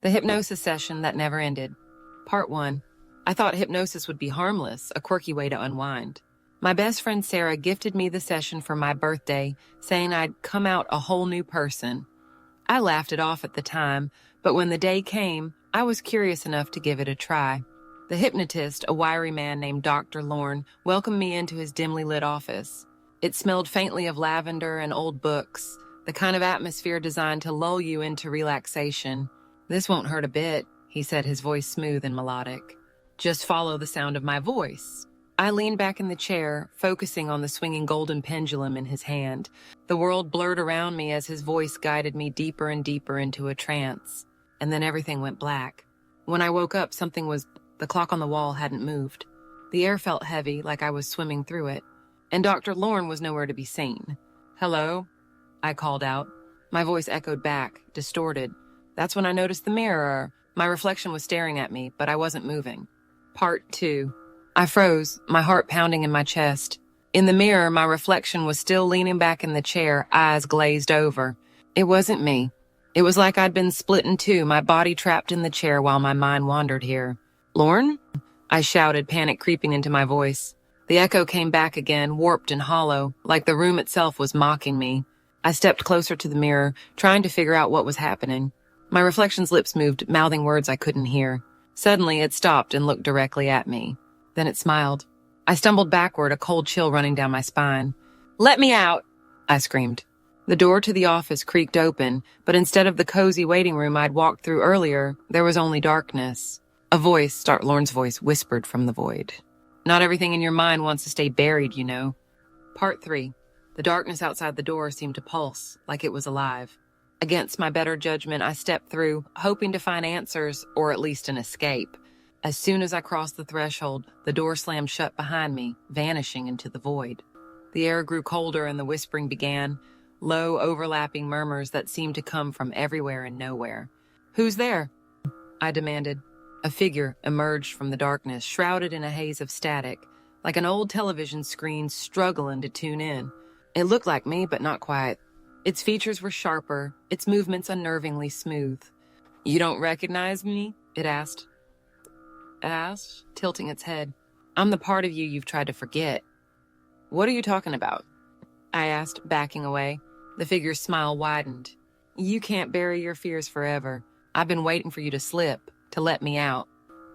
The hypnosis session that never ended. Part 1. I thought hypnosis would be harmless, a quirky way to unwind. My best friend Sarah gifted me the session for my birthday, saying I'd come out a whole new person. I laughed it off at the time, but when the day came, I was curious enough to give it a try. The hypnotist, a wiry man named Dr. Lorne, welcomed me into his dimly lit office. It smelled faintly of lavender and old books, the kind of atmosphere designed to lull you into relaxation. "This won't hurt a bit," he said, his voice smooth and melodic. "Just follow the sound of my voice." I leaned back in the chair, focusing on the swinging golden pendulum in his hand. The world blurred around me as his voice guided me deeper and deeper into a trance. And then everything went black. When I woke up, the clock on the wall hadn't moved. The air felt heavy, like I was swimming through it. And Dr. Lorne was nowhere to be seen. "Hello?" I called out. My voice echoed back, distorted. That's when I noticed the mirror. My reflection was staring at me, but I wasn't moving. Part 2. I froze, my heart pounding in my chest. In the mirror, my reflection was still leaning back in the chair, eyes glazed over. It wasn't me. It was like I'd been split in two, my body trapped in the chair while my mind wandered here. "Lorne?" I shouted, panic creeping into my voice. The echo came back again, warped and hollow, like the room itself was mocking me. I stepped closer to the mirror, trying to figure out what was happening. My reflection's lips moved, mouthing words I couldn't hear. Suddenly, it stopped and looked directly at me. Then it smiled. I stumbled backward, a cold chill running down my spine. "Let me out!" I screamed. The door to the office creaked open, but instead of the cozy waiting room I'd walked through earlier, there was only darkness. A voice, Dr. Lorne's voice, whispered from the void. "Not everything in your mind wants to stay buried, you know." Part 3. The darkness outside the door seemed to pulse, like it was alive. Against my better judgment, I stepped through, hoping to find answers or at least an escape. As soon as I crossed the threshold, the door slammed shut behind me, vanishing into the void. The air grew colder and the whispering began, low, overlapping murmurs that seemed to come from everywhere and nowhere. "Who's there?" I demanded. A figure emerged from the darkness, shrouded in a haze of static, like an old television screen struggling to tune in. It looked like me, but not quite. Its features were sharper, its movements unnervingly smooth. "You don't recognize me?" it asked, tilting its head. "I'm the part of you you've tried to forget." "What are you talking about?" I asked, backing away. The figure's smile widened. "You can't bury your fears forever. I've been waiting for you to slip, to let me out."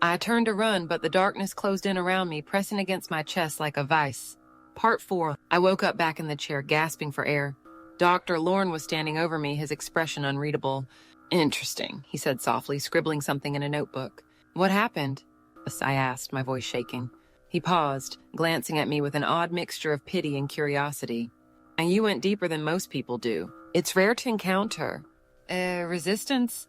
I turned to run, but the darkness closed in around me, pressing against my chest like a vice. Part 4. I woke up back in the chair, gasping for air. Dr. Lorne was standing over me, his expression unreadable. "Interesting," he said softly, scribbling something in a notebook. "What happened?" I asked, my voice shaking. He paused, glancing at me with an odd mixture of pity and curiosity. "And you went deeper than most people do. It's rare to encounter." Resistance?"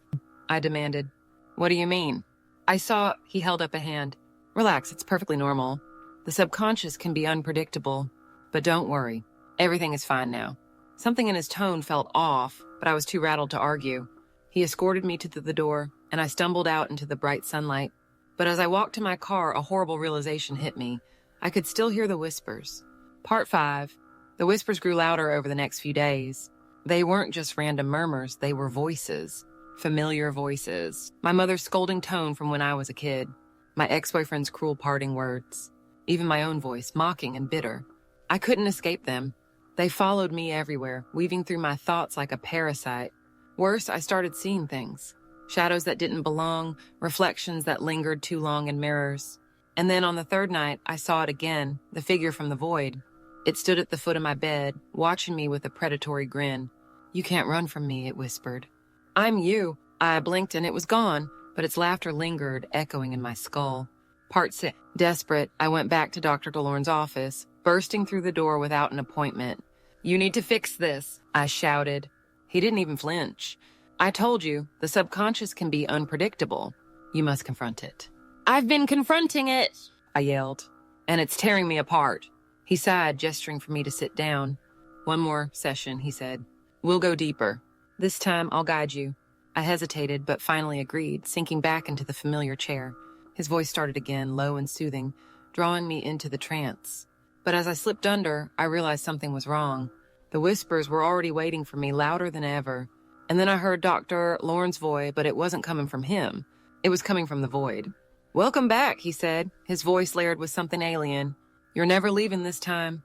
I demanded. "What do you mean?" He held up a hand. "Relax, it's perfectly normal. The subconscious can be unpredictable. But don't worry, everything is fine now." Something in his tone felt off, but I was too rattled to argue. He escorted me to the door, and I stumbled out into the bright sunlight. But as I walked to my car, a horrible realization hit me. I could still hear the whispers. Part 5. The whispers grew louder over the next few days. They weren't just random murmurs, they were voices. Familiar voices. My mother's scolding tone from when I was a kid. My ex-boyfriend's cruel parting words. Even my own voice, mocking and bitter. I couldn't escape them. They followed me everywhere, weaving through my thoughts like a parasite. Worse, I started seeing things. Shadows that didn't belong, reflections that lingered too long in mirrors. And then on the third night, I saw it again, the figure from the void. It stood at the foot of my bed, watching me with a predatory grin. "You can't run from me," it whispered. "I'm you." I blinked and it was gone, but its laughter lingered, echoing in my skull. Part 6. Desperate, I went back to Dr. Lorne's office, bursting through the door without an appointment. "You need to fix this," I shouted. He didn't even flinch. "I told you, the subconscious can be unpredictable. You must confront it." "I've been confronting it," I yelled. "And it's tearing me apart." He sighed, gesturing for me to sit down. "One more session," he said. "We'll go deeper. This time, I'll guide you." I hesitated, but finally agreed, sinking back into the familiar chair. His voice started again, low and soothing, drawing me into the trance. But as I slipped under, I realized something was wrong. The whispers were already waiting for me, louder than ever. And then I heard Dr. Lorne's voice, but it wasn't coming from him. It was coming from the void. "Welcome back," he said, his voice layered with something alien. "You're never leaving this time."